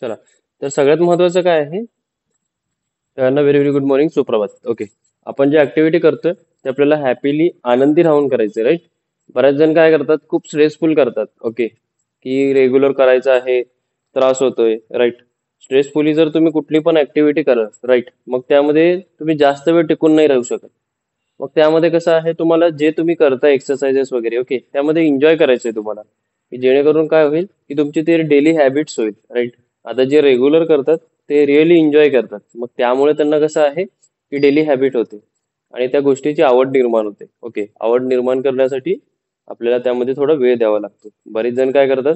चला. तर सगळ्यात महत्त्वाचं काय आहे? सगळ्यांना व्हेरी व्हेरी गुड मॉर्निंग, सुप्रभात. ओके. आपण जे ऍक्टिव्हिटी करतोय ते आपल्याला हॅपीली आनंदी राहून करायचे, राईट? बऱ्याच जण काय करतात, खूप स्ट्रेसफुल करतात. ओके. की रेग्युलर करायचं आहे, त्रास होतोय, राईट? स्ट्रेसफुली जर तुम्ही कुठली पण ऍक्टिव्हिटी कराल, राईट, मग त्यामध्ये तुम्ही जास्त वेळ टिकून नाही राहू शकत. मग त्यामध्ये कसं आहे, तुम्हाला जे तुम्ही करताय एक्सरसाइजेस वगैरे, ओके, त्यामध्ये एन्जॉय करायचंय तुम्हाला, की जेणेकरून काय होईल की तुमची ते डेली हॅबिट्स होईल, राईट? आता जे रेग्युलर करतात ते रिअली एन्जॉय करतात, मग त्यामुळे त्यांना कसं आहे की डेली हॅबिट होते आणि त्या गोष्टीची आवड निर्माण होते. ओके, आवड निर्माण करण्यासाठी आपल्याला त्यामध्ये थोडा वेळ द्यावा लागतो. बरेच जण काय करतात,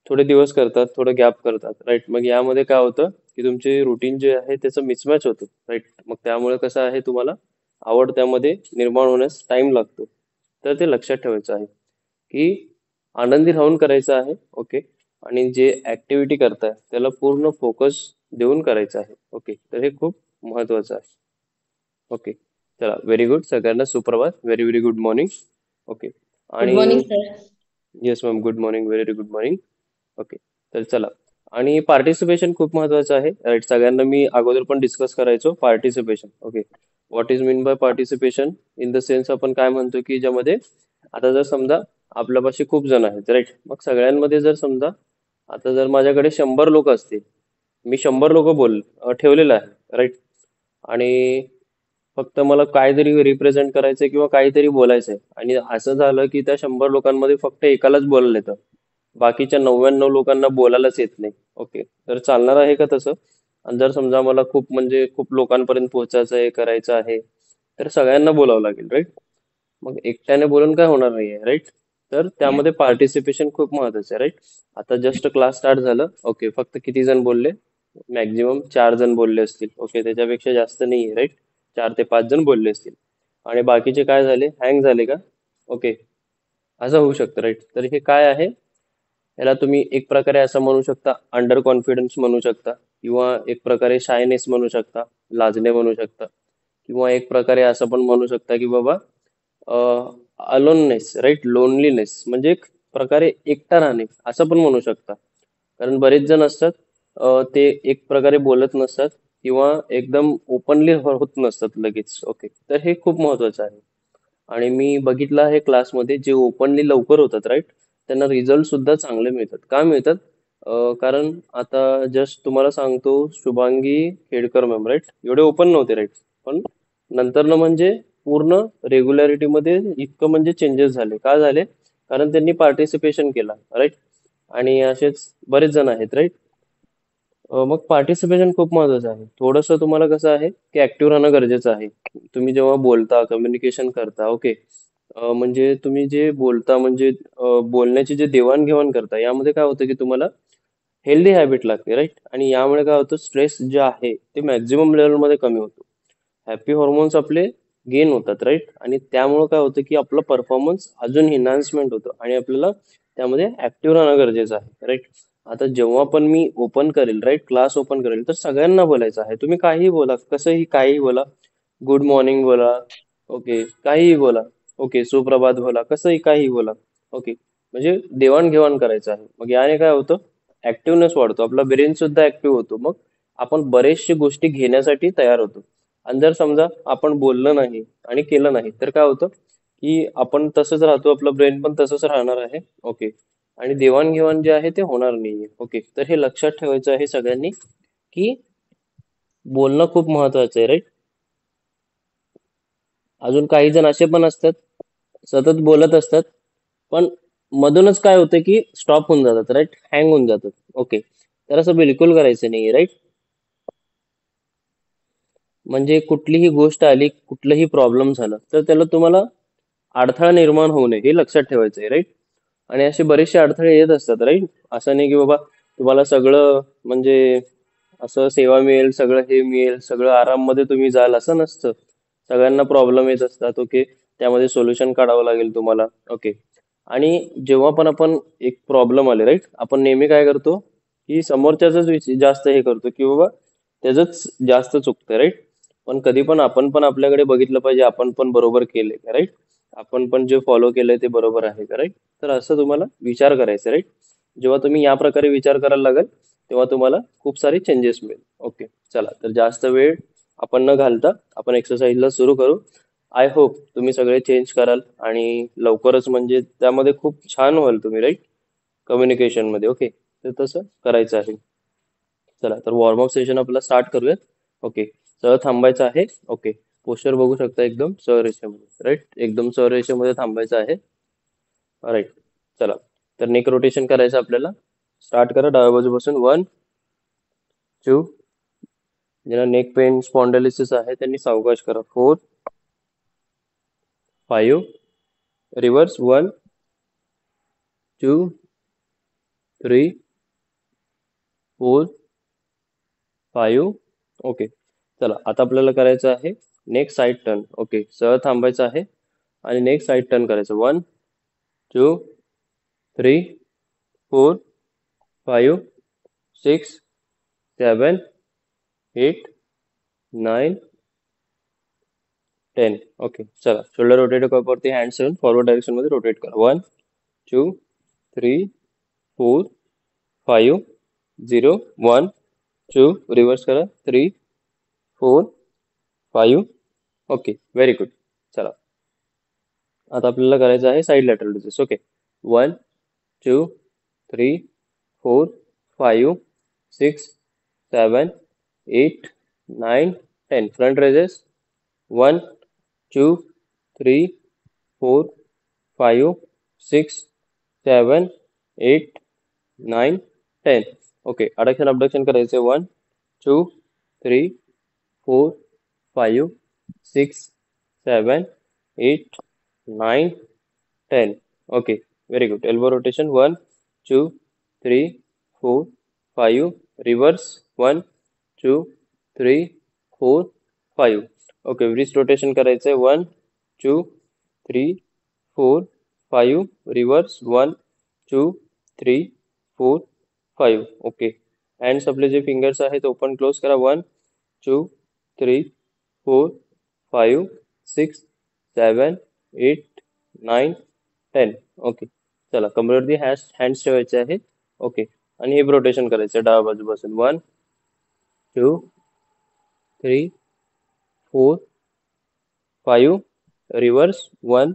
थोडे दिवस करतात, थोडं गॅप करतात, राईट? मग यामध्ये काय होतं की तुमचे रुटीन जे आहे त्याचं मिसमॅच होतं, राईट? मग त्यामुळे कसं आहे, तुम्हाला आवड त्यामध्ये निर्माण होण्यास टाइम लागतो. तर ते लक्षात ठेवायचं आहे की आनंदी राहून करायचं आहे. ओके. आणि जे ऍक्टिव्हिटी करताय त्याला पूर्ण फोकस देऊन करायचं आहे. ओके, तर हे खूप महत्वाचं आहे. ओके. चला, व्हेरी गुड. सगळ्यांना सुप्रभात, very very good morning. Okay. Good आणि morning sir. Yes ma'am, good morning, very good morning. Okay. तर चला. आणि पार्टिसिपेशन खूप महत्वाचं आहे, राईट? सगळ्यांना मी अगोदर पण डिस्कस करायचो participation. Okay. What is mean by participation? In the sense आपण काय म्हणतो की ज्यामध्ये आता जर समजा आपल्यापाशी खूप जण आहेत, राईट? मग सगळ्यांमध्ये जर समजा आता जर माझ्याकडे 100 लोक असतील, मी 100 लोक ठेवलेलं आहे, राईट? आणि फक्त मला काहीतरी रिप्रेझेंट करायचंय किंवा काहीतरी बोलायचंय आणि असं झालं की त्या 100 लोकांमध्ये फक्त एकालाच बोलायला येतं, बाकीच्या 99 लोकांना बोलायलाच येत नाही. ओके, तर चालणार आहे का तसं? आणि जर समजा मला खूप म्हणजे खूप लोकांपर्यंत पोहोचायचं आहे, करायचं आहे, तर सगळ्यांना बोलावं लागेल, राईट? मग एकट्याने बोलून काय होणार नाहीये, राईट? तर त्यामध्ये पार्टिसिपेशन खूप महत्वाचं आहे, राईट? आता जस्ट क्लास स्टार्ट झालं. ओके, फक्त किती जण बोलले? मॅक्झिमम 4 जण बोलले असतील. ओके, त्याच्यापेक्षा जास्त नाहीये, राईट? 4 ते 5 जण बोलले असतील. आणि बाकीचे काय झाले, हँग झाले का? ओके, असं होऊ शकतं, राईट? तर हे काय आहे, याला तुम्ही एक प्रकारे असं म्हणू शकता, अंडर कॉन्फिडन्स म्हणू शकता, किंवा एक प्रकारे शायनेस म्हणू शकता, लाजणे म्हणू शकता, किंवा एक प्रकारे असं पण म्हणू शकता की बाबा अलोननेस, राईट? लोनलीनेस म्हणजे एक प्रकारे एकटा राहणे, असं पण म्हणू शकता. कारण बरेच जण असतात, ते एक प्रकारे बोलत नसतात किंवा एकदम ओपनली होत नसतात लगेच. ओके, तर हे खूप महत्वाचं आहे. आणि मी बघितलं आहे क्लासमध्ये जे ओपनली लवकर होतात, राईट, त्यांना रिझल्ट सुद्धा चांगले मिळतात. का मिळतात? कारण आता जस्ट तुम्हाला सांगतो, शुभांगी खेडकर मॅम, राईट, एवढे ओपन नव्हते, राईट? पण नंतर म्हणजे पूर्ण रेग्युलॅरिटी मध्ये इतकं म्हणजे चेंजेस झाले. का झाले? कारण त्यांनी पार्टिसिपेशन केला, राईट? आणि असेच बरेच जण आहेत, राईट? मग पार्टिसिपेशन खूप महत्वाचं आहे. थोडंसं तुम्हाला कसं आहे की ऍक्टिव्ह राहणं गरजेचं आहे. तुम्ही जेव्हा बोलता, कम्युनिकेशन करता, ओके, म्हणजे तुम्ही जे बोलता म्हणजे बोलण्याची जे देवाणघेवाण करता, यामध्ये काय होतं की तुम्हाला हेल्दी हॅबिट लागते, राईट? आणि यामुळे काय होतं, स्ट्रेस जे आहे ते मॅक्झिमम लेवलमध्ये कमी होतो. हॅपी हॉर्मोन्स आपले गेन होतात, राईट? आणि त्यामुळे काय होतं की आपला परफॉर्मन्स अजून एन्हान्समेंट होतो आणि आपल्याला त्यामध्ये ऍक्टिव्ह राहणं गरजेचं आहे, राईट? आता जेव्हा पण मी ओपन करेल, राईट, क्लास ओपन करेल, तर सगळ्यांना बोलायचं आहे. तुम्ही काहीही बोला, कसंही काहीही बोला, गुड मॉर्निंग बोला, ओके, काहीही बोला, ओके, सुप्रभात बोला, कसंही काहीही बोला, ओके. म्हणजे देवाणघेवाण करायचं आहे. मग याने काय होतं, ऍक्टिव्हनेस वाढतो, आपला ब्रेन सुद्धा ऍक्टिव्ह होतो. मग आपण बरेचशे गोष्टी घेण्यासाठी तयार होतो. आणि जर समजा आपण बोललं नाही आणि केलं नाही, तर काय होतं की आपण तसंच राहतो, आपलं ब्रेन पण तसंच राहणार आहे. ओके. आणि देवाणघेवाण जे आहे ते होणार नाहीये. ओके, तर हे लक्षात ठेवायचं आहे सगळ्यांनी की बोलणं खूप महत्वाचं आहे, राईट? अजून काही जण असे पण असतात, सतत बोलत असतात, पण मधूनच काय होतं की स्टॉप होऊन जातात, राईट? हँग होऊन जातात. ओके, तर असं बिलकुल करायचं नाहीये, राईट? म्हणजे कुठलीही गोष्ट आली, कुठलंही प्रॉब्लेम झालं, तर त्याला तुम्हाला अडथळा निर्माण होऊ नये हे लक्षात ठेवायचं आहे, राईट? आणि असे बरेचसे अडथळे येत असतात, राईट? असं नाही की बाबा तुम्हाला सगळं म्हणजे असं सेवा मिळेल, सगळं हे मिळेल, सगळं आराममध्ये तुम्ही जाल, असं नसतं. सगळ्यांना प्रॉब्लेम येत असतात. ओके, त्यामध्ये सोल्युशन काढावं लागेल तुम्हाला. ओके. आणि जेव्हा पण आपण एक प्रॉब्लेम आले, राईट, आपण नेहमी काय करतो की समोरच्याच जास्त हे करतो की बाबा त्याच जास्त चुकतं, राईट? पण कधी पण आपण पण आपल्याकडे बघितलं पाहिजे, आपण पण बरोबर केलंय का, राईट? आपण पण जे फॉलो केलंय ते बरोबर आहे का, राईट? तर असं तुम्हाला विचार करायचा, राईट? जेव्हा तुम्ही या प्रकारे विचार करायला लागाल, तेव्हा तुम्हाला खूप सारे चेंजेस मिळेल. ओके, चला तर जास्त वेळ आपण न घालता आपण एक्सरसाइजला सुरू करू. आय होप तुम्ही सगळे चेंज कराल आणि लवकरच म्हणजे त्यामध्ये खूप छान व्हाल तुम्ही, राईट? कम्युनिकेशन मध्ये. ओके, तर तसं करायचं आहे. चला तर वॉर्मअप सेशन आपला स्टार्ट करूयात. ओके, सरळ थांबायचं आहे. ओके, पोस्चर बघू शकता एकदम सरळ रेषेमध्ये, राईट? एकदम सरळ रेषेमध्ये थांबायचं आहे. राईट, चला तर नेक रोटेशन करायचं आपल्याला. स्टार्ट करा डाव्या बाजूपासून. 1, 2. ज्यांना नेक पेन स्पॉन्डायलिसिस आहे त्यांनी सावकाश करा. 4, 5. रिव्हर्स. 1, 2, 3, 4, 5. ओके, चला आता आपल्याला करायचं आहे नेक्स्ट साइड टर्न. ओके, सरळ थांबायचं आहे आणि नेक्स्ट साइड टर्न करायचं. 1, 2, 3, 4, 5, 6, 7, 8, 9, 10. ओके, चला शोल्डर रोटेट वरती हँड्स ठेवून फॉरवर्ड डायरेक्शन मध्ये रोटेट करा. 1, 2, 3, 4, 5, 0, 1, 2. रिव्हर्स करा. 3, 4, 5. Okay, very good. चला आता आपल्याला करायचं आहे side lateral raises. Okay, 1, 2, 3, 4, 5, 6, 7, 8, 9, 10. Front raises. 1, 2, 3, 4, 5, 6, 7, 8, 9, 10. Okay, adduction abduction करायचे. 1, 2, 3, 4, 5, 6, 7, 8, 9, 10. Okay, very good. Elbow rotation. 1, 2, 3, 4, 5. Reverse. 1, 2, 3, 4, 5. Okay, wrist rotation करायचंय. 1, 2, 3, 4, 5. Reverse. 1, 2, 3, 4, 5. ओके, हँड्स आपले जे फिंगर्स आहेत ओपन क्लोज करा. 1, 2, 3, 4, 5, 6, 7, 8, 9, 10. ओके, चला कमरेवरती हँड्स ठेवायचे आहेत. ओके, आणि हिप रोटेशन करायचं डाव्या बाजूपासून. 1, 2, 3, 4, 5. रिव्हर्स. 1,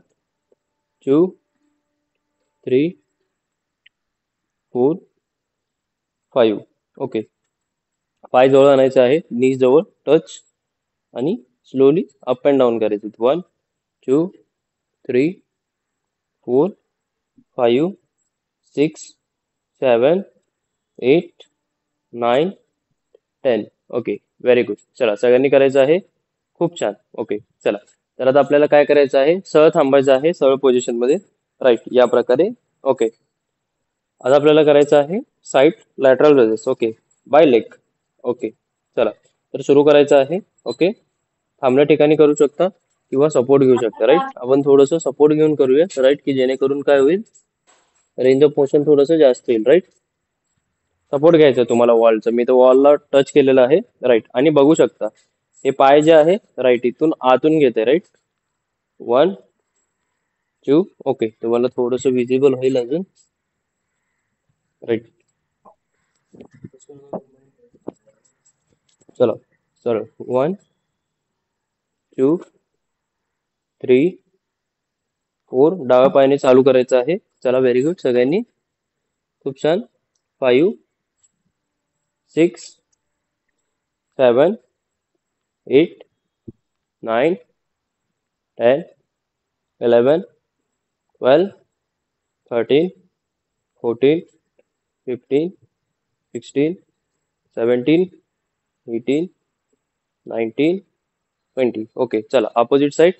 2, 3, 4, 5. ओके, पाय जवळ आणायचे आहे, नी जवळ टच, आणि स्लोली अप अँड डाऊन करायचे. 1, 2, 3, 4, 5, 6, 7, 8, 9, 10. Okay, very good. चला सगळ्यांनी करायचं आहे. खूप छान. ओके, चला तर आता आपल्याला काय करायचं आहे, सरळ थांबायचं आहे सरळ पोझिशन मध्ये, राईट, या प्रकारे. ओके, आता आपल्याला करायचं आहे side lateral raises. Okay, by leg. Okay, चला तर सुरू करायचं आहे. ओके, थांबल्या ठिकाणी करू शकता किंवा सपोर्ट घेऊ शकता, राईट? आपण थोडंसं सपोर्ट घेऊन करूया, राईट, की जेणेकरून काय होईल, रेंज ऑफ मोशन थोडंसं जास्त येईल, राईट? सपोर्ट घ्यायचा आहे तुम्हाला वॉलचं. मी तर वॉलला टच केलेलं आहे, राईट, आणि बघू शकता हे पाय जे आहे, राईट, इथून आतून घेते, राईट. 1, 2. ओके, तुम्हाला थोडंसं विजिबल होईल अजून, राईट. चला सरळ. 1, 2, 3, 4. डाव्या पायाने चालू करायचं आहे. चला, व्हेरी गुड सगळ्यांनी, खूप छान. 5, 6, 7, 8, 9, 10, 11, 12, 13, 14, 15, 16, 17, 18, 19, 20. ओके, चला अपोजिट साइड.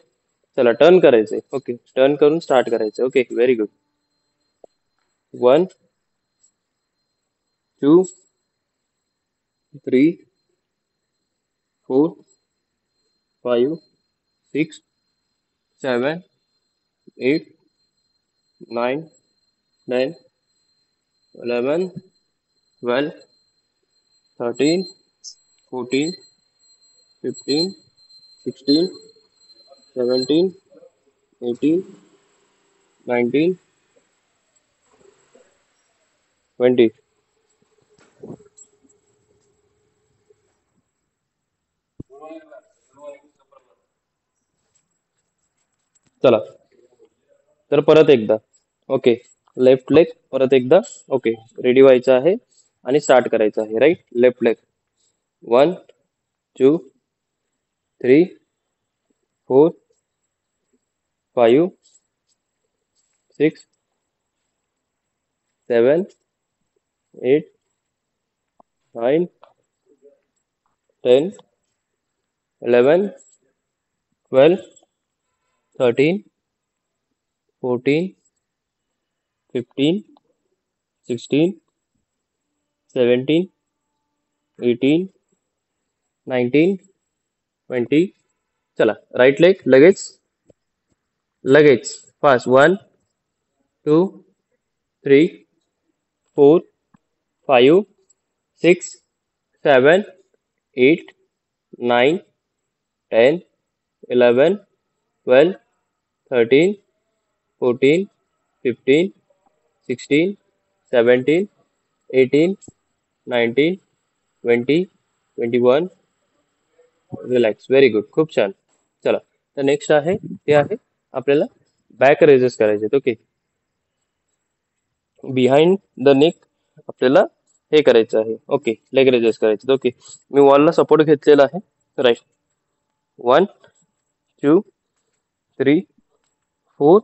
चला टर्न करायचंय. ओके, टर्न करून स्टार्ट करायचं. Okay, very good. 1, 2, 3, 4, 5, 6, 7, 8, 9, 10, 11, 12, 13, 14, 15, 16, 17, 18, 19, 20. चला तर परत एकदा. ओके. लेफ्ट लेग परत एकदा. ओके. रेडी व्हायचं आहे आणि स्टार्ट करायचं आहे. राईट. Left leg. 1, 2, 3, 4, 5, 6, 7, 8, 9, 10, 11, 12, 13, 14, 15, 16, 17, 18, 19, 20. चला. राईट लेग लगेच. लगेच. फास्ट. 1, 2, 3, 4, 5, 6, 7, 8, 9, 10, 11, 12, 13, 14, 15, 16, 17, 18, 19, 20, 21. रिलॅक्स. Very good. खूप छान. चला. तर नेक्स्ट आहे ते आहे आपल्याला बॅक रेजेस करायचे. ओके. बिहाइंड द नेक आपल्याला हे करायचं आहे. ओके. लेग रेजेस करायचे. ओके. मी वॉलला सपोर्ट घेतलेला आहे. राईट. 1, 2, 3, 4,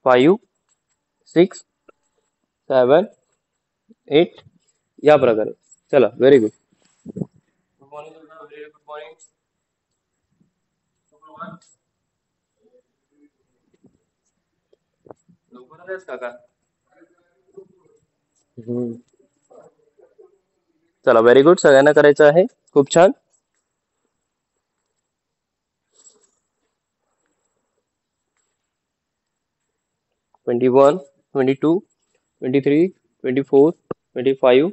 5, 6, 7, 8. या प्रकारे. चला. Very good. Good morning. Very good morning. लवकर आहेस काका? हम्म. चला. Very good. सगळ्यांना करायचं आहे. खूप छान. 21, 22, 23, 24, 25,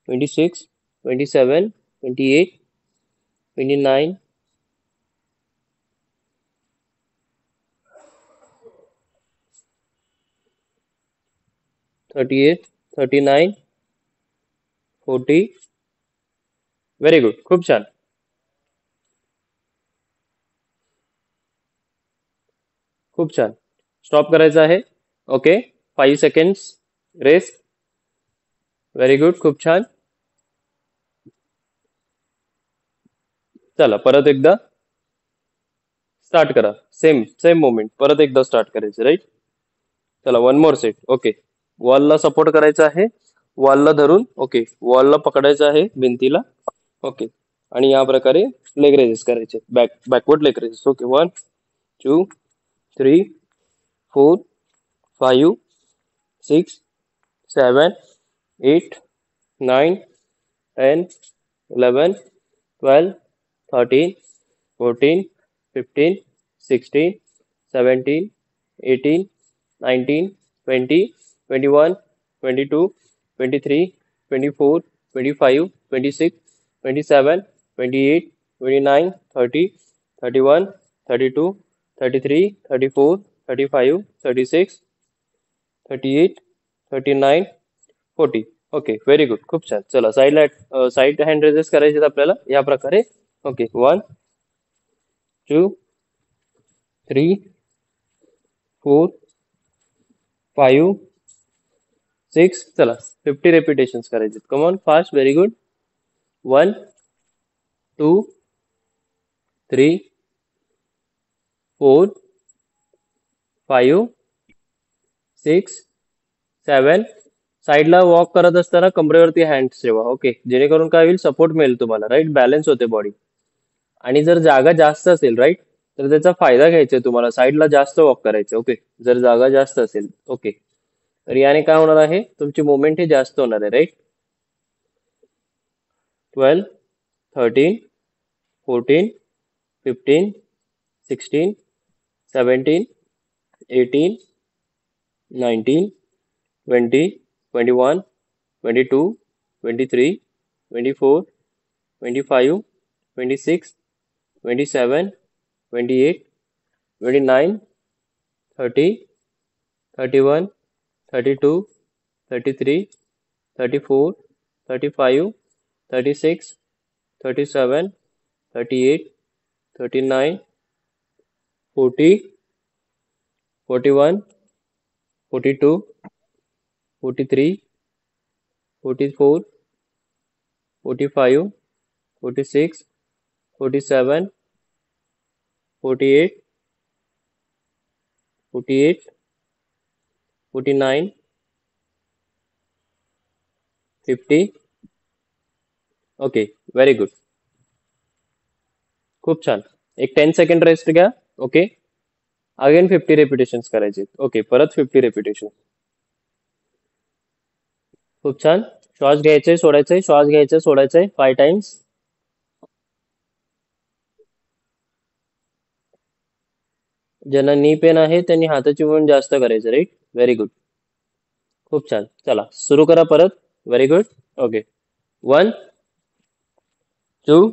26, 27, 28, 29, 38, 39, 40. Very good. खूप छान. खूप छान. स्टॉप करायचं आहे. Okay. 5 seconds rest. Very good. खूप छान. चला परत एकदा स्टार्ट करा. सेम सेम मोमेंट परत एकदा स्टार्ट करायचं. राईट. चला. One more set. ओके. वॉलला सपोर्ट करायचा आहे. वॉलला धरून. ओके. वॉलला पकडायचं आहे भिंतीला. ओके. आणि या प्रकारे लेग रेजेस करायचे. Backward leg raises. Okay. 1, 2, 3, 4, 5, 6, 7, 8, 9, 10, 11, 12, 13, 14, 15, 16, 17, 18, 19, 20, 21, 22, 23, 24, 25, 26, 27, 28, 29, 30, 31, 32, 33, 34, 35, 36, 38, 39, 40. Okay. Very good. खूप छान. चला. साईड हँड रेजेस करायचे आपल्याला या प्रकारे. ओके. 1, 2, 3, 4, 5, 6. चला. 50 रेपिटेशन्स करायचे. Come on fast. Very good. 1, 2, 3, 4, 5, 6, 7. साईडला वॉक करत असताना कमरेवरती हँड्स ठेवा. ओके. जेणेकरून काय होईल सपोर्ट मिळेल तुम्हाला. राईट. बॅलन्स होते बॉडी. आणि जर जागा जास्त असेल राईट तर त्याचा फायदा घ्यायचा आहे तुम्हाला. साईडला जास्त वॉक करायचं. ओके. जर जागा जास्त असेल. ओके. तर याने काय होणार आहे तुमची मुवमेंट ही जास्त होणार आहे. राईट. 12, 13, 14, 15, 16, 17, 18, 19, 20, 21, 22, 23, 24, 25, 26, 27, 28, 29, 30, 31, 32, 33, 34, 35, 36, 37, 38, 39, 40. 41, 42, 43, 44, 45, 46, 47, 48, 48, 49, 50. Okay, very good. खूप छान. एक 10 सेकंड रेस्ट घ्या. ओके, अगेन 50 रेपिटेशन्स करायचे. ओके, परत 50 रेपिटेशन. खूप छान. श्वास घ्यायचे, सोडायचे, श्वास घ्यायचे, सोडायचे 5 टाइम्स. ज्यांना नी पेन आहे त्यांनी हाताची मूवमेंट जास्त करायचं, राईट? Very good. खूप छान. चला सुरू करा परत. Very good. ओके, 1, 2,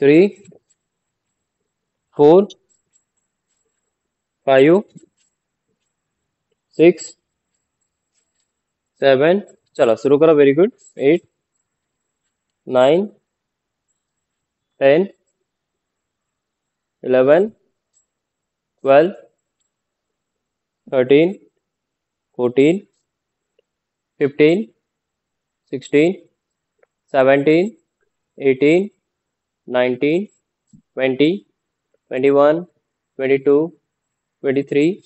3, 4, 5, 6, 7. चला सुरू करा. Very good. 8, 9, 10, 11, 12, 13, 14, 15, 16, 17, 18, 19, 20, 21, 22, 23,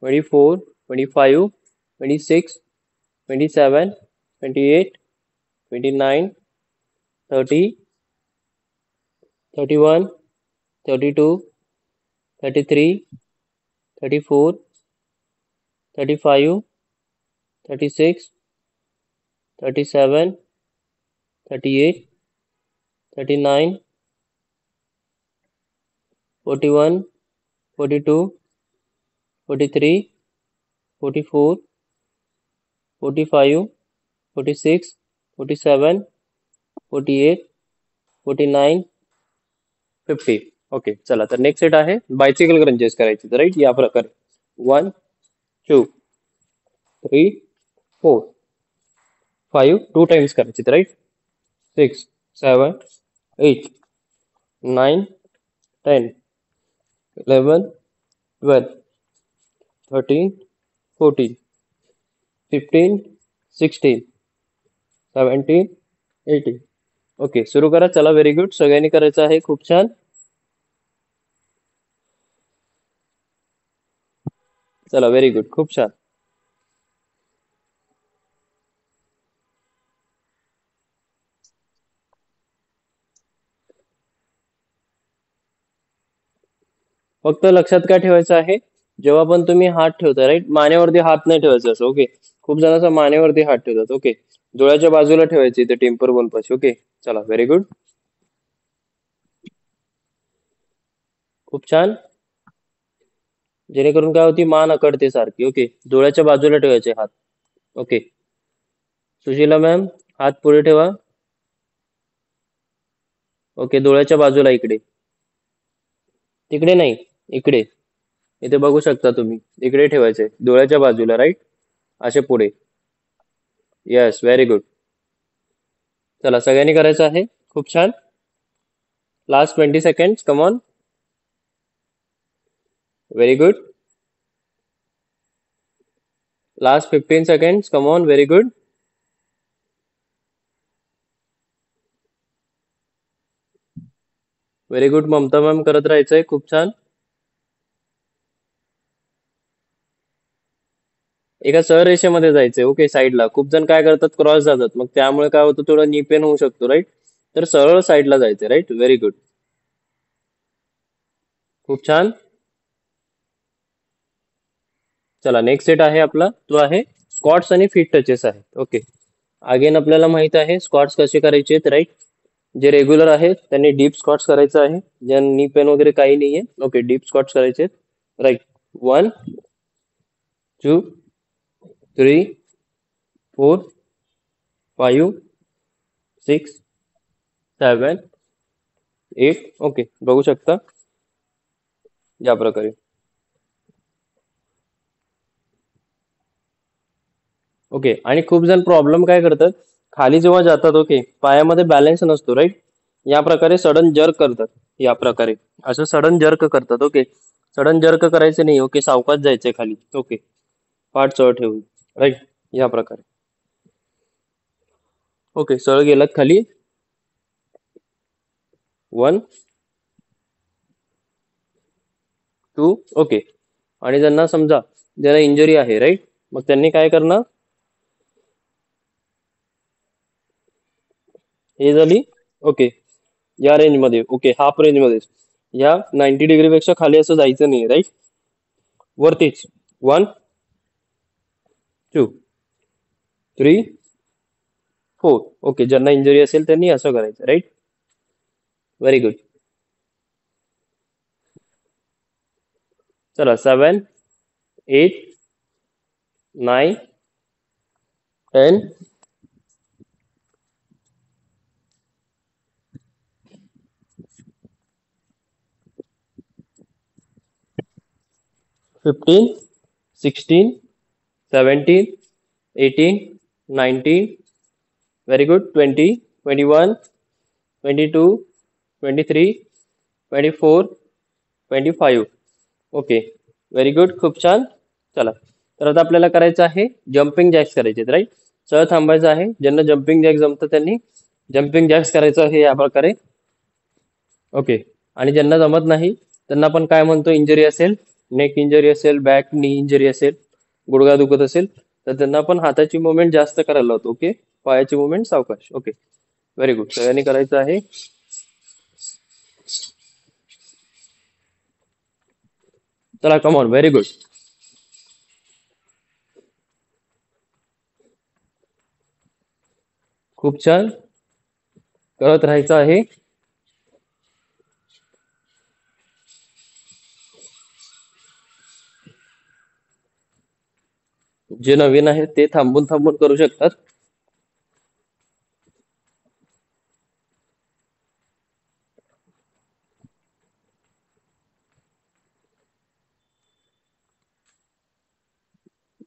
24, 25, 26, 27, 28, 29, 30, 31, 32, 33, 34, 35, 36, 37, 38, 39, 41, 42, 43, 44, 45, 46, 47, 48, 49, 50. ओके, चला तर नेक्स्ट सेट आहे बायसिकल क्रंचेस करायचे, राईट? या प्रकारे 1, 2, 3, 4, 5, 2 टाइम्स करायचे, राईट? 6, 7, 8, 9, 10, 11, 12, 13, 14, 15, 16, 17, 18. ओके, सुरू करा. चला, व्हेरी गुड. सगळ्यांनी करायचं आहे. खूप छान. चला, व्हेरी गुड. खूप छान. फक्त लक्षात काय ठेवायचं आहे, जेव्हा पण तुम्ही हात ठेवता, राईट, मानेवरती हात नाही ठेवायचा असं. ओके, खूप जणांचा मानेवरती हात ठेवतात. ओके, डोळ्याच्या बाजूला ठेवायचे इथे टेम्पर बोन पाशी. ओके, चला, व्हेरी गुड. खूप छान. जेणेकरून काय होती, मान अकडते सारखी. ओके, डोळ्याच्या बाजूला ठेवायचे हात. ओके, सुशीला मॅम, हात पुढे ठेवा. ओके, डोळ्याच्या बाजूला इकडे. तिकडे नाही, इकडे. इथे बघू शकता तुम्ही. इकडे ठेवायचे, डोळ्याच्या बाजूला, राईट? असे पुढे. Yes, very good. चला, सगळ्यांनी करायचं आहे. खूप छान. Last 20 seconds, come on. Very good. Last 15 seconds, come on. Very good. Very good. Mamta ma'am, करत राहायचंय. खूप छान. एका सरळ रेषेमध्ये जायचंय. ओके, साईडला. खूप जण काय करतात, क्रॉस जातात, मग त्यामुळे काय होतं, थोडं नी पेन होऊ शकतो, राईट? तर सरळ साईडला जायचंय, राईट? Very good. खूप छान. चला, नेक्स्ट सेट आहे आपला, तो आहे स्क्वॉट्स आणि फीट टचेस आहे. ओके, अगेन आपल्याला माहित आहे स्क्वॉट्स कसे करायचे आहेत, राईट? जे रेग्युलर आहेत त्यांनी डीप स्क्वॉट्स करायचं आहे. ज्यांनी पेन वगैरे काही नाहीये, ओके, डीप स्क्वॉट्स करायचे आहेत, राईट? 1, 2, 3, 4, 5, 6, 7, 8. ओके, बघू शकता या प्रकारे. ओके, आणि खूप जण प्रॉब्लेम काय करतात, खाली जेव्हा जातात, ओके, पायामध्ये बॅलन्स नसतो, राईट? या प्रकारे सडन जर्क करतात. या प्रकारे असं सडन जर्क करतात. ओके, सडन जर्क करायचं नाही. ओके, सावकाश जायचंय खाली. ओके, पाठ सरळ ठेवून. राईट, या प्रकारे. ओके, सरळ गेलात खाली. 1 2. ओके, आणि ज्यांना समजा ज्याला इंजरी आहे, राईट, मग त्यांनी काय करणार? हे झाली. ओके, या रेंज मध्ये. ओके, हाफ रेंज मध्ये. या 90 डिग्री पेक्षा खाली असं जायचं नाही. राईट, वरतीच. 1 2 3 4. ओके, ज्यांना इंजरी असेल त्यांनी असं करायचं. Right, very good. चला, 7 8 9 10 15 16 17 18 19. Very good. 20 21 22 23 24 25. Okay, very good, खूप छान. चला, तर आता आपल्याला करायचं आहे जम्पिंग जॅक्स करायचे. राईट, सरळ थांबायचं आहे. ज्यांना जम्पिंग जॅक्स जमतं त्यांनी जम्पिंग जॅक्स करायचं आहे या प्रकारे. ओके, आणि ज्यांना जमत नाही त्यांना पण काय म्हणतो, इंजरी असेल, नेक इंजरी असेल, बॅक नी इंजरी असेल, गुडघा दुखत असेल, तर त्यांना पण हाताची मुवमेंट जास्त करायला होतो. ओके, पायाची मुवमेंट सावकाश. ओके, व्हेरी गुड, सगळ्यांनी करायचं आहे. चला, कम ऑन, व्हेरी गुड. खूप छान, करत राहायचं आहे. जे नवीन आहेत ते थांबून थांबून करू शकतात.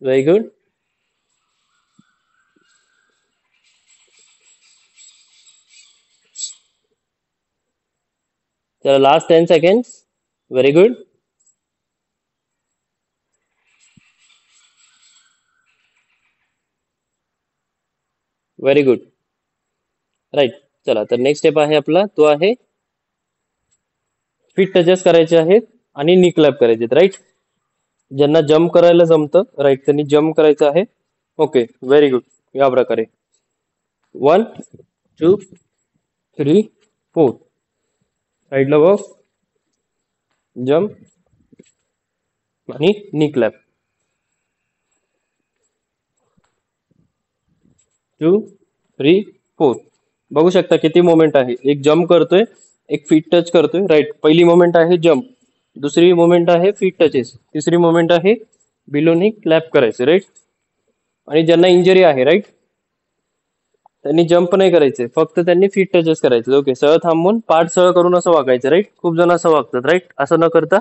Very good. चला, last 10 seconds. Very good. Very good. Right, चला, तर नेक्स्ट स्टेप आहे आपला, तो आहे फीट टचेस करायचे आहेत आणि नी क्लॅप करायचे. राईट, ज्यांना जम्प करायला जमतं, राईट, त्यांनी जम्प करायचं आहे. ओके, व्हेरी गुड, या प्रकारे. 1 2 3 4. साईडला बघ, जम्प आणि नी क्लॅप. 2 3 4. बघू शकता किती मोमेंट आहे. एक जम्प करतोय, एक फीट टच करतोय. राईट, पहिली मोमेंट आहे जम्प, दुसरी मोमेंट आहे फीट टचेस, तिसरी मोमेंट आहे बिलोनी क्लॅप करायचे. राईट, आणि ज्यांना इंजरी आहे, राईट, त्यांनी जम्प नाही करायचे, फक्त त्यांनी फीट टचेस करायचे. ओके, सरळ थांबून पाठ सरळ करून असं वागायचं. राईट, खूप जण असं वागतात. राईट, असं न करता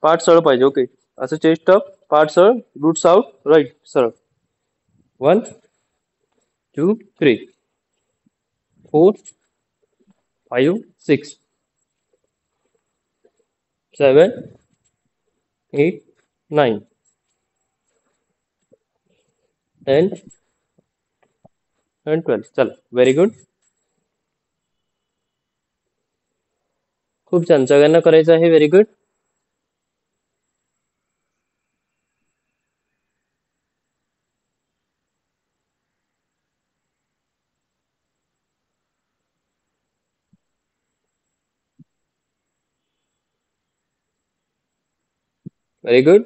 पाठ सरळ पाहिजे. ओके, असं चेस्ट अप, पाठ सरळ, रूट्स आउट. राईट, सरळ. 1 2 3 4 5 6 7 8 9 10 and 12. चला, व्हेरी गुड, खूप छान, सगळ्यांना करायचं आहे. Very good. Very good.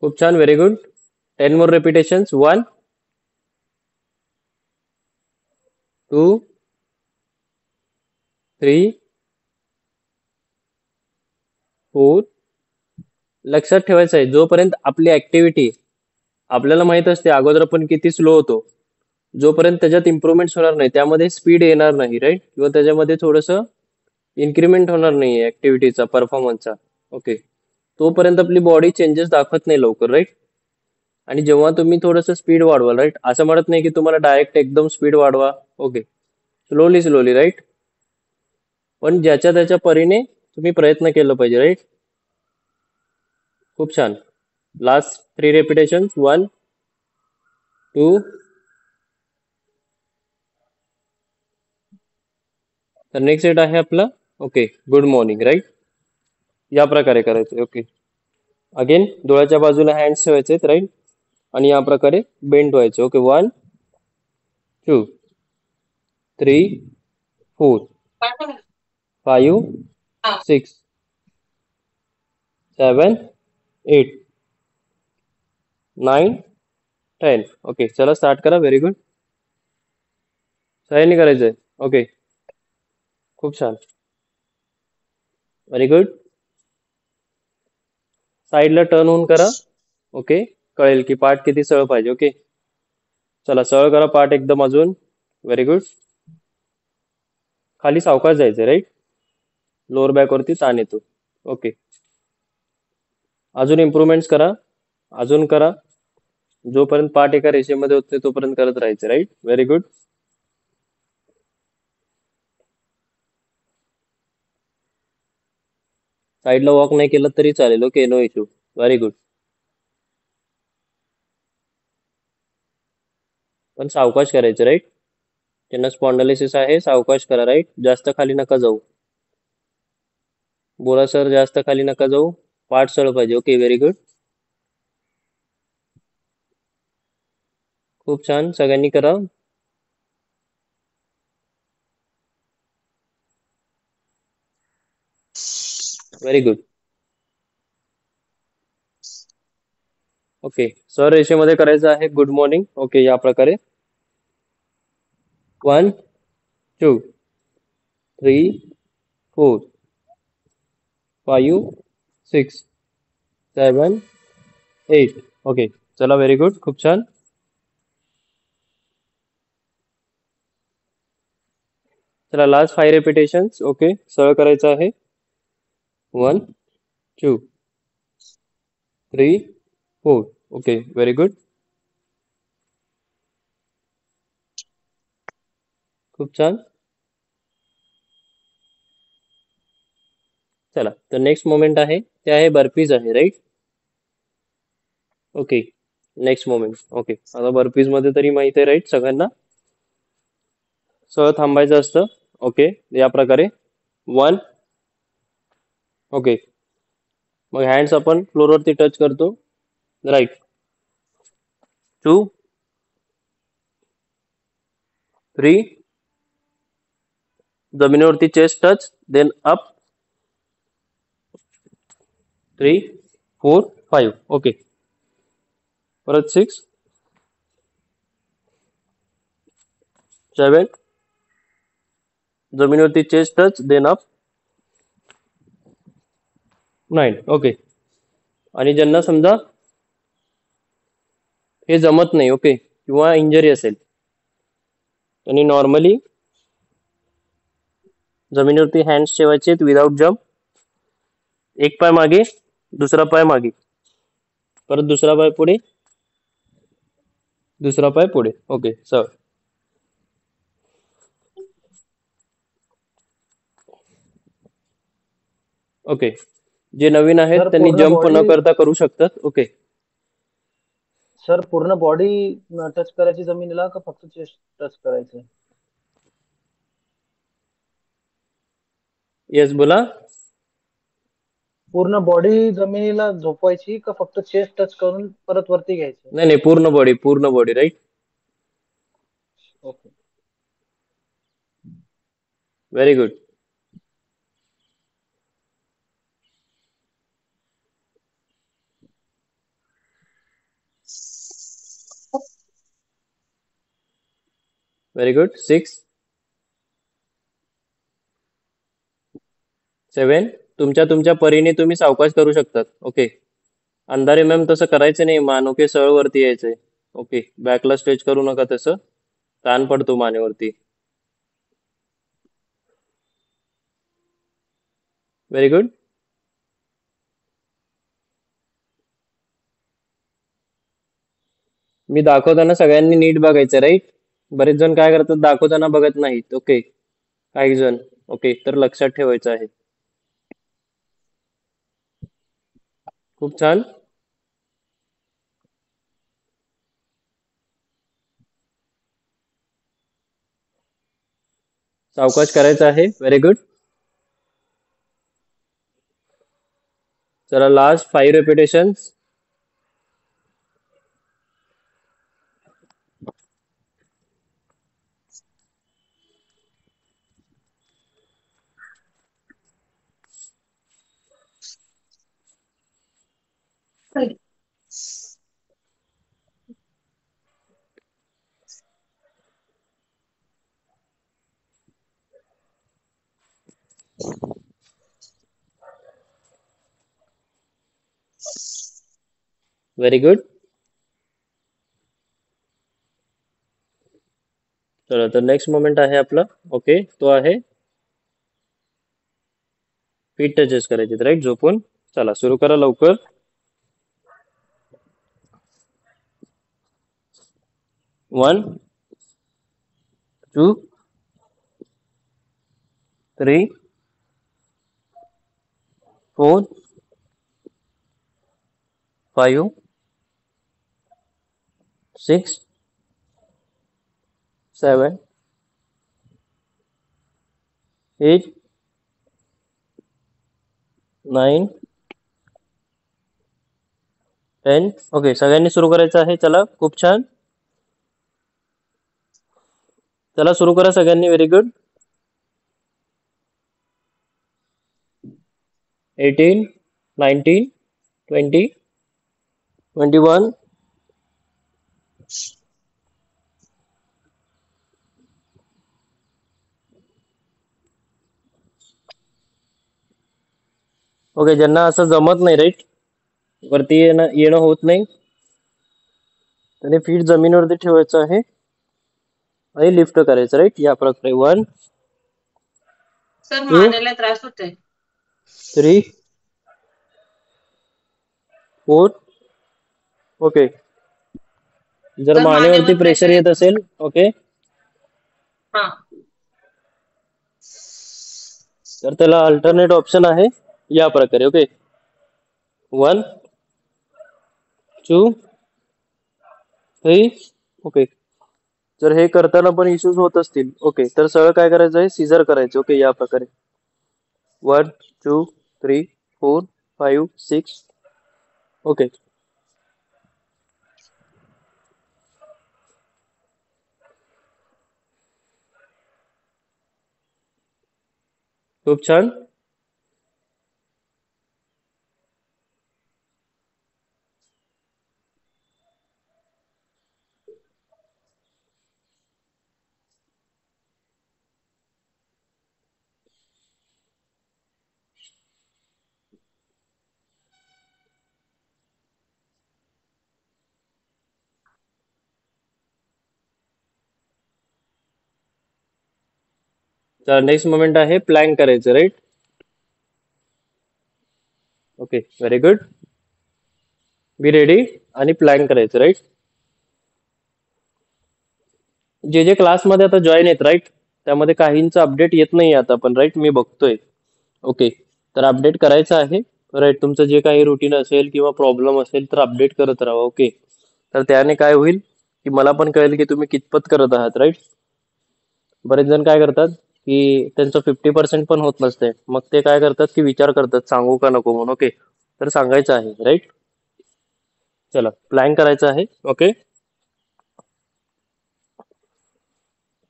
खूप छान, व्हेरी गुड. 10 more repetitions. 1 2 3 4. लक्षात ठेवायचं आहे, जोपर्यंत आपली ऍक्टिव्हिटी आपल्याला माहित असते अगोदर आपण किती स्लो होतो. जोपर्यंत त्याच्यात इम्प्रुव्हमेंट होणार नाही, त्यामध्ये स्पीड येणार नाही, राईट? किंवा त्याच्यामध्ये थोडस इन्क्रीमेंट होणार नाही ऍक्टिव्हिटीचा, परफॉर्मन्सचा. ओके, तोपर्यंत आपली बॉडी चेंजेस दाखवत नाही लवकर, राईट? आणि जेव्हा तुम्ही थोडंसं स्पीड वाढवाल, राईट, असं म्हणत नाही की तुम्हाला डायरेक्ट एकदम स्पीड वाढवा. Okay, slowly slowly, right? पण ज्याच्या त्याच्या परीने तुम्ही प्रयत्न केलं पाहिजे, राईट? खूप छान. Last 3 repetition. 1 2. तर नेक्स्ट सेट आहे आपला. Okay, good morning, right? या प्रकारे करायचं. ओके, अगेन डोळ्याच्या बाजूला हँड्स ठेवायचे, राईट? आणि या प्रकारे बेंड व्हायचे. ओके, 1 2 3 4 5 6 7 8 9 10. ओके, चला स्टार्ट करा. Very good. सह्याने करायचंय. ओके, खूप छान, व्हेरी गुड. साईडला टर्न होऊन करा. ओके, कळेल की पाठ किती सरळ पाहिजे. ओके, चला सरळ करा पाठ एकदम अजून. Very good. खाली सावकाश जायचं, राईट? लोअर बॅक वरती ताण येतो. ओके, अजून इम्प्रुव्हमेंट्स करा, अजून करा. जोपर्यंत पाठ एका रेषेमध्ये होते तोपर्यंत करत राहायचे, राईट? Very good. साईडला वॉक नाही केलं तरी चालेल. Okay, no issue. Very good. पण सावकाश करायचं, राईट? ज्यांना स्पॉन्डलायसिस आहे सावकाश करा, राईट? जास्त खाली नका जाऊ. बोला सर, जास्त खाली नका जाऊ, पाठ सरळ पाहिजे. Okay, very good. खूप छान, सगळ्यांनी करा. Very good. ओके, सर रेषेमध्ये करायचं आहे. Good morning. ओके, या प्रकारे 1 2 3 4 5 6 7 8. ओके, चला, व्हेरी गुड, खूप छान. चला लास्ट 5 रेपिटेशन्स. ओके, सरळ करायचं आहे. 1 2 3 4. ओके, व्हेरी गुड, खूप छान. चला, तर नेक्स्ट मोमेंट आहे ते आहे बर्पीज आहे, right? Okay, next moment. Okay, आता बर्पीज मध्ये तरी माहिती आहे, राईट, सगळ्यांना? सरळ थांबायचं असतं. ओके, या प्रकारे 1. ओके, मग हँड्स आपण फ्लोरवरती टच करतो, राईट? 2 3 जमिनीवरती chest touch, then up. 3 4 5. Okay, परत 6 7 जमिनीवरती chest touch, then up. 9. Okay, आणि ज्यांना समजा हे जमत नाही, ओके, किंवा इंजरी असेल, त्यांनी नॉर्मली जमिनीवरती हँड्स ठेवायचे विदाउट जम्प. एक पाय मागे, दुसरा पाय मागे, परत दुसरा पाय पुढे, दुसरा पाय पुढे. Okay, sir. ओके, जे नवीन आहेत सर त्यांनी पूर्ण जंप न बॉडी करता करू शकतात. ओके, सर पूर्ण बॉडी टच करायची जमिनीला का फक्त चेस्ट टच करायचं? येस, बोला. पूर्ण बॉडी जमिनीला झोपवायची का फक्त चेस्ट टच करून परत वरती घ्यायचं? नाही नाही, पूर्ण बॉडी, पूर्ण body, right? Okay. Very good. Very good. 6 7. तुमच्या तुमच्या परीने तुम्ही सावकाश करू शकतात. ओके, अंधारे मॅम तसं करायचं नाही, मानोके सरळ वरती यायचंय. ओके, बॅकला स्ट्रेच करू नका तसं, ताण पडतो मानेवरती. Very good. मी दाखवताना सगळ्यांनी नीट बघायचं, राईट? बरेच जण काय करतात, दाखवताना बघत नाहीत. ओके, काही जण. ओके, तर लक्षात ठेवायचं आहे. खूप छान. सावकाश करायचं आहे. Very good. चला, लास्ट 5 रेपिटेशन्स. Very good. चला, तर नेक्स्ट मोमेंट आहे आपला. ओके, तो आहे फीट टचेस करायचे, राईट? झोपून. चला, सुरू करा लवकर. 1, 2, 3, 4, 5, 6, 7, 8, 9, 10. ओके, सगळ्यांनी सुरू करायचं आहे. चला, खूप छान. चला, सुरू करा सगळ्यांनी. Very good. 18, 19, 20, 21. ओके, ज्यांना असं जमत नाही, राईट, वरती येणं येणं होत नाही, त्याने फीट जमिनीवरती ठेवायचं आहे आणि लिफ्ट करायचं, राईट? या प्रकारे 1, सर 2, मानेला त्रास होतोय. 3, 4. ओके, जर सर मानेवरती मानेवर प्रेशर प्रेशर येत येतं. असेल, ओके, हा. तर त्याला अल्टरनेट ऑप्शन आहे या प्रकारे. ओके, 1, 2, 3. ओके, जर हे करताना पण इश्यूज होत असतील, ओके, तर सरळ काय करायचं आहे, सीझर करायचं. ओके, या प्रकारे 1, 2, 3, 4, 5, 6. ओके, खूप छान. तर नेक्स्ट मोमेंट आहे प्लॅन करायचं, right? Okay, very good. Be ready आणि प्लॅन करायचं, राईट? जे जे क्लासमध्ये आता जॉईन आहेत, राईट, त्यामध्ये काहींचं अपडेट येत नाही आता पण, राईट? मी बघतोय. ओके, तर अपडेट करायचं आहे, राईट? तुमचं जे काही रुटीन असेल किंवा प्रॉब्लेम असेल तर अपडेट करत राहा. ओके, तर त्याने काय होईल की मला पण कळेल की तुम्ही कितपत करत आहात, राईट? बरेच जण काय करतात की त्यांचं 50% पण होत नसते, मग ते काय करतात की विचार करतात सांगू का नको म्हणून. ओके, तर सांगायचं आहे, राईट? चला, प्लॅन करायचं आहे. ओके,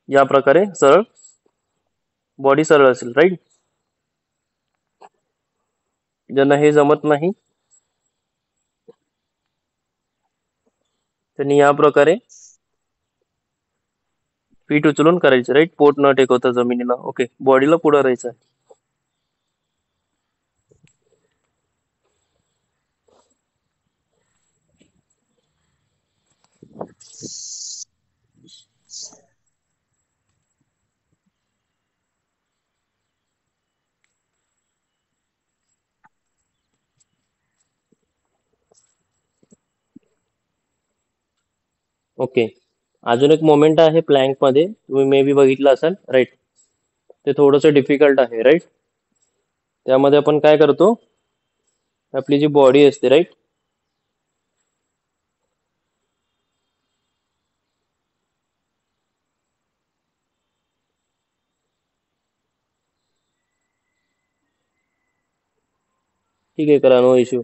या प्रकारे सरळ बॉडी सरळ असेल, राईट? ज्यांना हे जमत नाही त्यांनी या प्रकारे फीट उचलून करायचे, राईट? पोट न टेकवता जमिनीला. ओके, बॉडीला पुढे राहायचं आहे. ओके. अजून एक मोमेंट आहे प्लॅंक मध्ये, तुम्ही मे बी बघितलं असाल, राईट? ते थोडंसं डिफिकल्ट आहे, राईट? त्यामध्ये आपण काय करतो, आपली जी बॉडी असते, राईट? ठीक आहे, करा, नो इश्यू.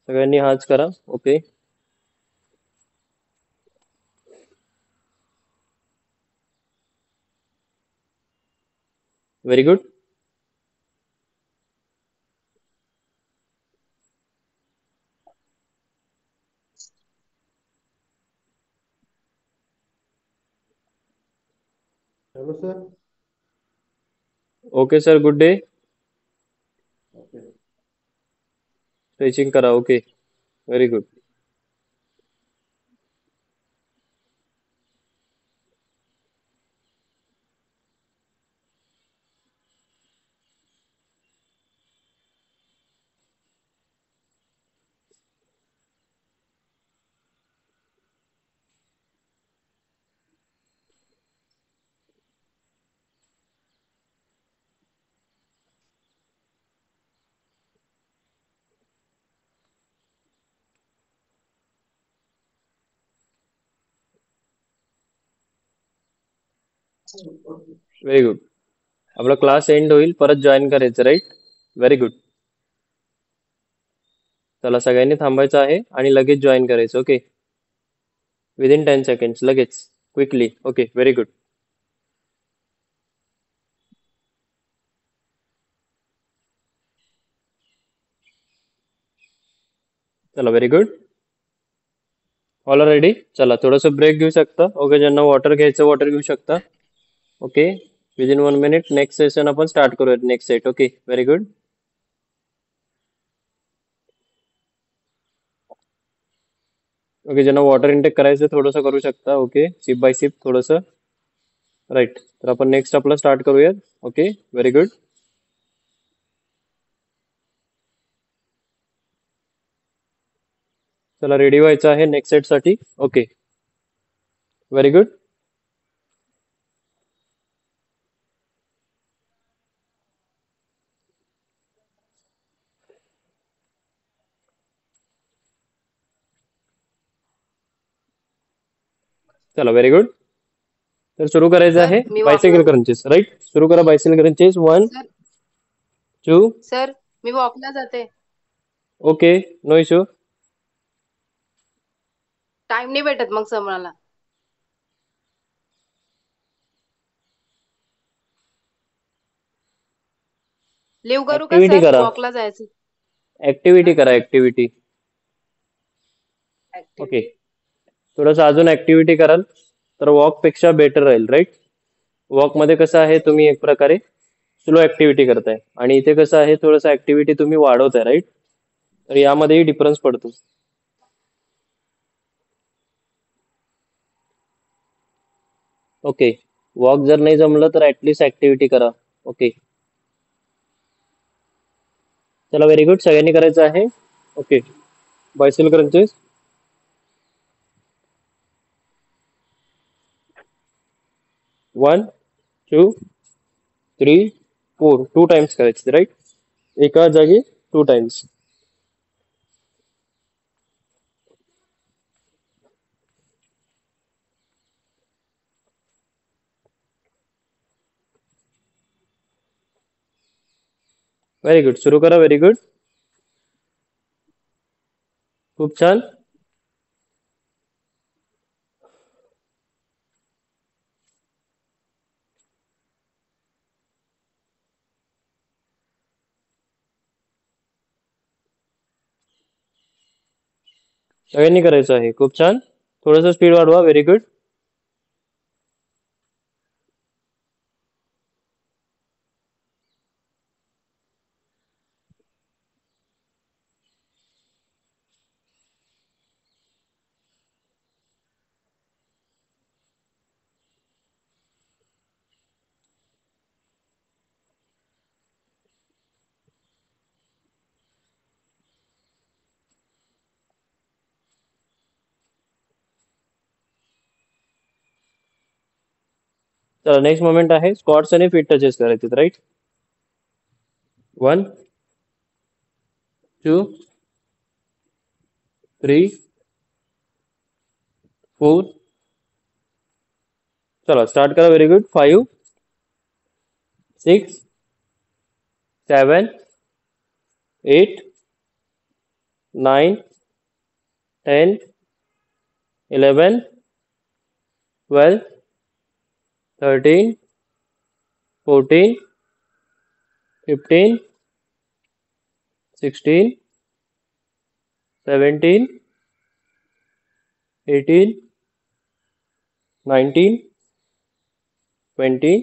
सगळ्यांनी हाच करा. Okay, very good. Hello sir. Okay sir, good day. Okay. Stretching करा. Okay, very good. Very good. आपला क्लास एंड होईल, परत जॉईन करायचं, राईट? Very good. चला, सगळ्यांनी थांबायचं आहे आणि लगेच जॉईन करायचं. ओके, विदिन 10 सेकंड्स, लगेच, क्विकली. Okay, very good. चला, व्हेरी गुड. All ready? चला, थोडंसं ब्रेक घेऊ शकता. ओके, ज्यांना वॉटर घ्यायचं वॉटर घेऊ शकता. Okay, within 1 minute next session आपण स्टार्ट करूयात, next set. Okay, very good. Okay, ज्यांना वॉटर इंटेक करायचं थोडंसं करू शकता. ओके, सिप बाय सिप थोडंसं, राईट? तर आपण नेक्स्ट आपला स्टार्ट करूयात. Okay, very good. चला, रेडी व्हायचं आहे नेक्स्ट सेट साठी. Okay, very good. चला, व्हेरी गुड. तर सुरू करायचं सर आहे मी बायसिकल वॉकला क्रंचेस, राईट? सुरू करा बायसिकल क्रंचेस. 1, सर 2. सर मी वॉकला जाते. Okay, no issue. टाइम नाही भेटत मग सर मला. लिव्ह करू का ऍक्टिव्हिटी सर? करा, वॉकला जायचं. ऍक्टिव्हिटी करा, ऍक्टिव्हिटी. Okay, activity. थोडंसं अजून ऍक्टिव्हिटी कराल तर वॉक पेक्षा बेटर राहील, राईट? वॉक मध्ये कसं आहे, तुम्ही एक प्रकारे स्लो ऍक्टिव्हिटी करताय आणि इथे कसं आहे, थोडंसं ऍक्टिव्हिटी तुम्ही वाढवताय, राईट? तर यामध्येही डिफरन्स पडतो. ओके, वॉक जर नाही जमलं तर ऍटलिस्ट ऍक्टिव्हिटी करा. ओके, चला, व्हेरी गुड. सगळ्यांनी करायचं आहे. Okay, bicycle crunches. 1, 2, 3, 4. 2 टाइम्स करायचे, राईट? एका जागी 2 टाइम्स. Very good. सुरू करा. Very good. खूप छान. सगळ्यांनी करायचं आहे. खूप छान. थोडंसं स्पीड वाढवा. Very good. चला नेक्स्ट मोमेंट आहे स्क्वॉट्स आणि फीट टचेस करायचे राईट. 1 2 3 4 चला स्टार्ट करा. Very good. 5 6 7 8 9 10 11 12 13 14 15 16 17 18 19 20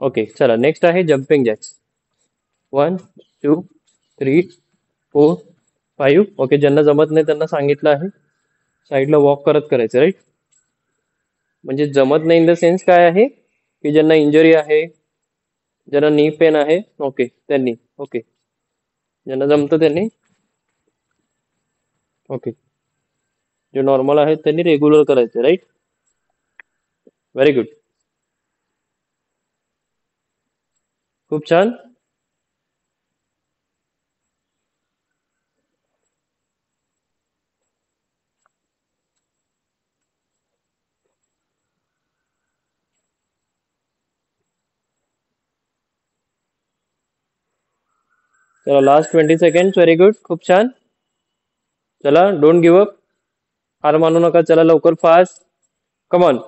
ओके. चला नेक्स्ट आहे जम्पिंग जॅक्स. 1 2 3 4 5 ओके. ज्यांना जमत नाही त्यांना सांगितलं आहे साईडला वॉक करत करायचं राईट. म्हणजे जमत नाही इन द सेन्स काय आहे की ज्यांना इंजरी आहे, ज्यांना नी पेन आहे ओके त्यांनी, ओके ज्यांना जमतं त्यांनी, ओके जे नॉर्मल आहेत त्यांनी रेग्युलर करायचे राईट. Very good. खूप छान. चला लास्ट 20 सेकंड. Very good. खूप छान. चला डोंट गिव्ह अप. हार मानू नका. चला लवकर fast. Come on.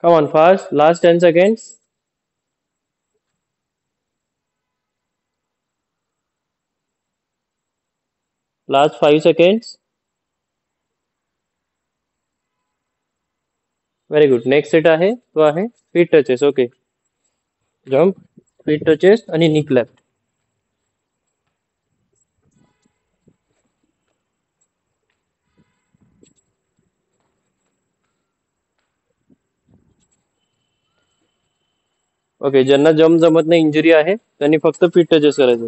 Come on, fast. Last 10 seconds. Last 5 seconds. Very good. Next set आहे तो आहे feet touches. Okay. Jump, feet touches आणि knee clap. ओके. ज्यांना जम्प जमत नाही, इंजुरी आहे त्यांनी फक्त feet touches करायचं.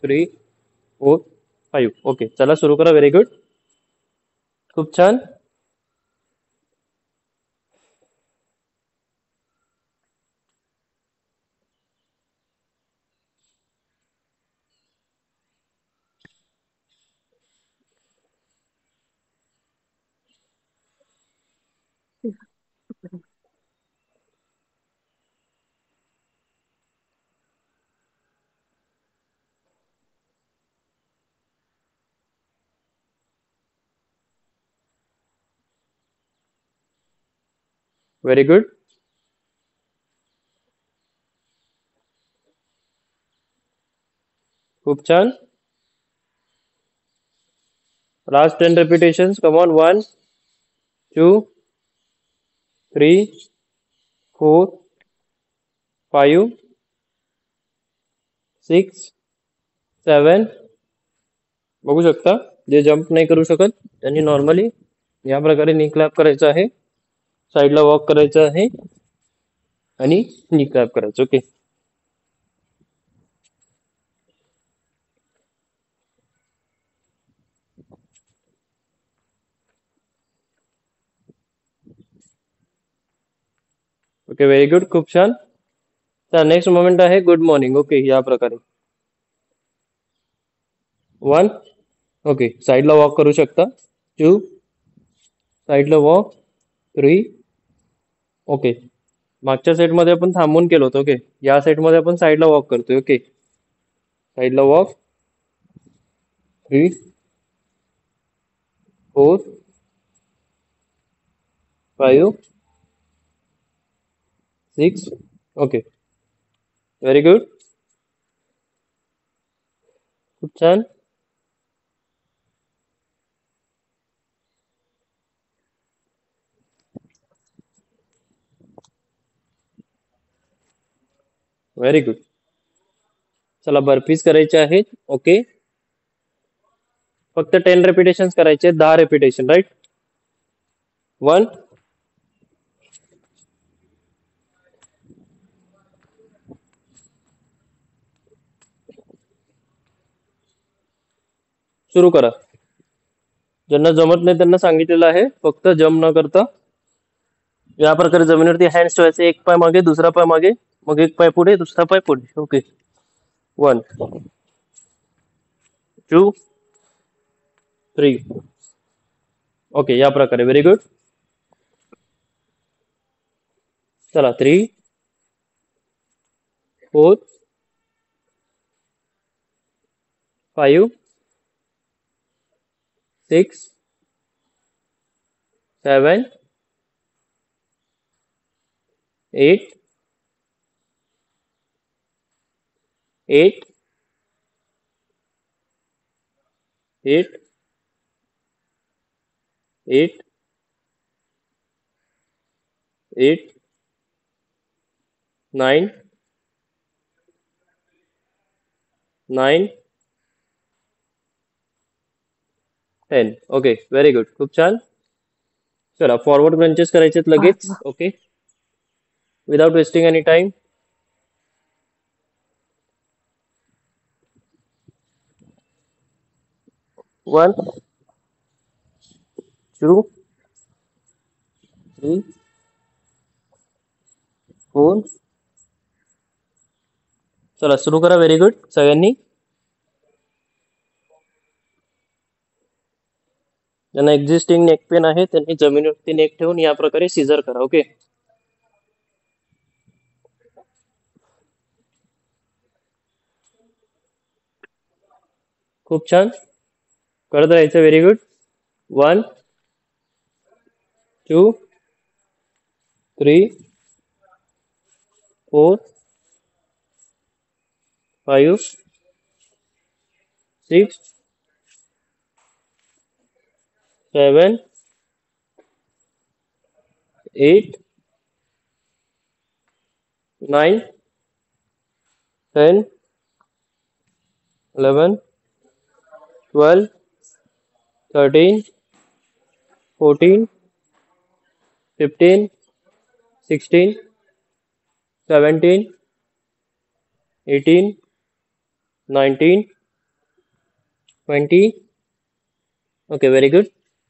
3 4 5 ओके. चला सुरू करा. Very good. खूप छान. Very good. खूप छान. Last 10 repetitions. Come on. 1 2 3 4 5 6 7 बघू शकता जे जम्प नाही करू शकत त्यांनी नॉर्मली या प्रकारे नी क्लॅप करायचं आहे, साईडला वॉक करायचं आहे आणि नी क्लॅप करायचं. ओके. Okay very good. खूप छान. तर नेक्स्ट मोमेंट आहे गुड मॉर्निंग. ओके या प्रकारे 1 ओके साईडला वॉक करू शकता. 2 साईडला वॉक. 3 ओके. मागच्या सेटमध्ये आपण थांबून केलं होतं. ओके या सेटमध्ये आपण साईडला वॉक करतोय. ओके साईडला वॉक. 3 4 5 6 okay very good. खूप छान. Very good. चला बर्पीज करायचे आहेत. ओके फक्त 10 repetitions करायचे. 10 repetition राईट. 1 सुरू करा. ज्यांना जमत नाही त्यांना सांगितलेलं आहे फक्त जम न करता या प्रकारे जमिनीवरती हँड्स ठेवायचे. एक पाय मागे, दुसरा पाय मागे, मग एक पाय पुढे, दुसरा पाय पुढे. ओके. 1 2 3. ओके, या प्रकारे. Very good. चला 3 4 5 6 7 8 8 8 8 8 9 9 10. Okay, very good. खूप छान. चला फॉरवर्ड क्रंचेस करायचे लगेच. Okay, without wasting any time. 1 2 3 4. चला सुरू करा. व्हेरी गुड सगळ्यांनी. ज्यांना एक्झिस्टिंग नेक पेन आहे त्यांनी जमिनीवरती नेक ठेवून या प्रकारे सीझर करा. ओके, खूप छान करत राहायचं. Very good. 1 2 3 4 5 6 7 8 9 10 11 12 13 14 15 16 17 18 19 20. Okay, very good.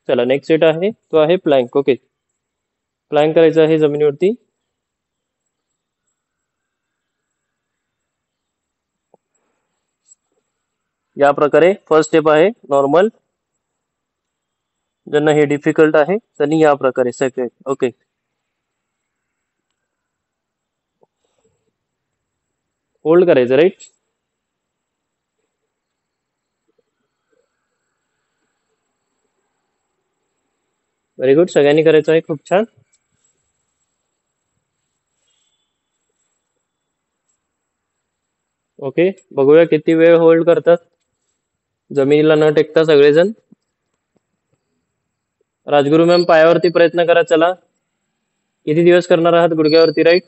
चला नेक्स्ट सेट आहे तो आहे प्लँक. ओके, प्लँक करायचं आहे जमिनीवरती. या प्रकारे फर्स्ट स्टेप आहे नॉर्मल. ज्यांना हे डिफिकल्ट आहे त्यांनी या प्रकारे सेकंड. ओके, होल्ड करायचं. राईट. Very good. सगळ्यांनी करायचं आहे. खूप छान. ओके, बघूया किती वेळ होल्ड करतात जमिनीला न टेकता सगळेजण. राजगुरू मॅम पायावरती प्रयत्न करा. चला, किती दिवस करणार आहात गुडघ्यावरती? राईट.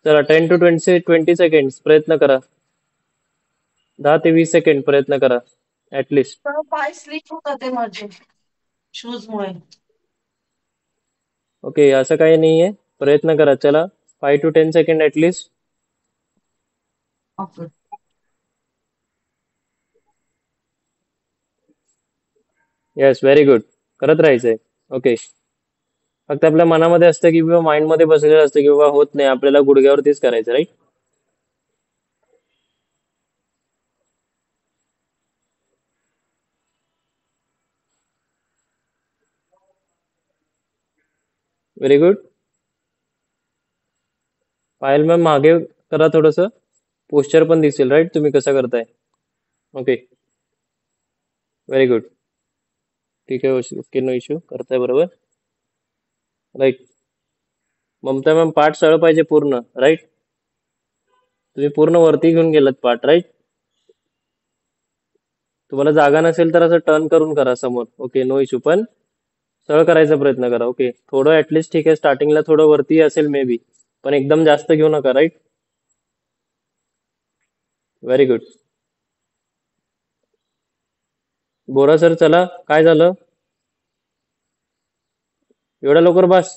चला 10 to 20 सेकंड प्रयत्न करा. 10 ते 20 सेकंड प्रयत्न करा ऍटलिस्ट. तर पाय स्लिप होतात ते माझे शूज मुळे. ओके, असं काही नाहीये. प्रयत्न करा. चला 5 to 10 second at least. Okay. Yes, very good. करत राहायचंय. ओके, फक्त आपल्या मनामध्ये असतं की किंवा माइंड मध्ये बसलेलं असतं की बाबा होत नाही, आपल्याला गुडघ्यावरतीच करायचं. Right. Very good. Payal ma'am मागे करा थोडस, पोस्चर पण दिसेल. राईट, तुम्ही कसं करताय. Okay, very good. ठीक आहे. Okay, no issue. करताय बरोबर. राईट. ममता मॅम पाठ सरळ पाहिजे पूर्ण. राईट, तुम्ही पूर्ण वरती घेऊन गेलात पाठ. राईट. तुम्हाला जागा नसेल तर असं टर्न करून करा समोर. Okay, no issue. पण सरळ करायचा प्रयत्न करा. ओके, थोडं ऍटलिस्ट. ठीक आहे, स्टार्टिंगला थोडं वरती असेल मे बी, पण एकदम जास्त घेऊ नका. Right. Very good. Bora sir, चला. काय झालं एवढ्या लवकर? बस,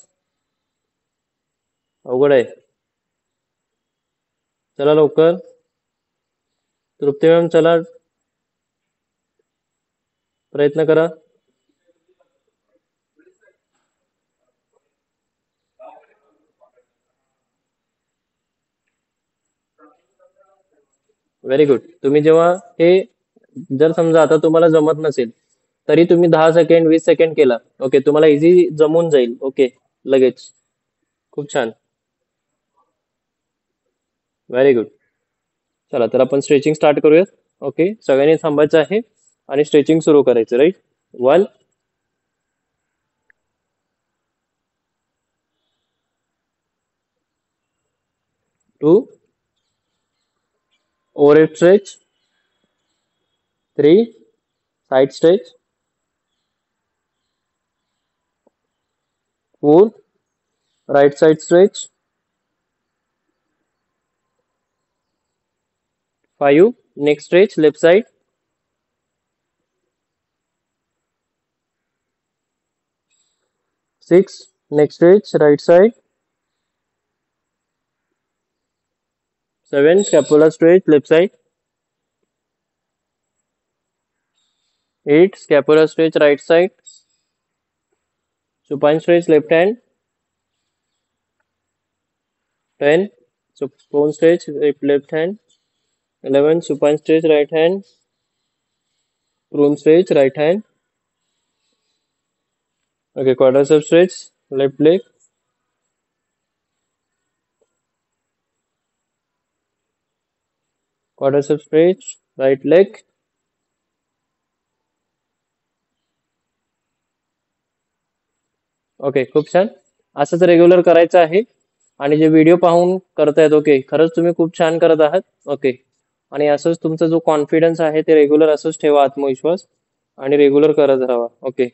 अवघड आहे. चला लवकर. तृप्ती मॅम चला प्रयत्न करा. Very good. तुम्ही जेव्हा हे जर समजा आता तुम्हाला जमत नसेल तरी तुम्ही 10 सेकंड 20 सेकंड केला ओके तुम्हाला इझी जमून जाईल ओके लगेच. खूप छान. Very good. चला तर आपण स्ट्रेचिंग स्टार्ट करूयात. ओके सगळ्यांनी थांबायचं आहे आणि स्ट्रेचिंग सुरू करायचं right. 1 2 overhead stretch, 3 side stretch, 4 right side stretch, 5 neck stretch left side, 6 neck stretch right side, 7 scapula stretch left side, 8 scapula stretch right side, supine stretch left hand, 10 bone stretch left hand, 11 supine stretch right hand, prone stretch right hand. Okay, quadricep stretch left leg, quadricep stretch right leg. Okay खूप छान. असंच regular करायचं आहे आणि जे video पाहून करतायत okay खरंच तुम्ही खूप छान करत आहात ओके. आणि असंच तुमचा जो कॉन्फिडन्स आहे ते रेग्युलर असंच ठेवा, आत्मविश्वास आणि रेग्युलर करत राहा ओके.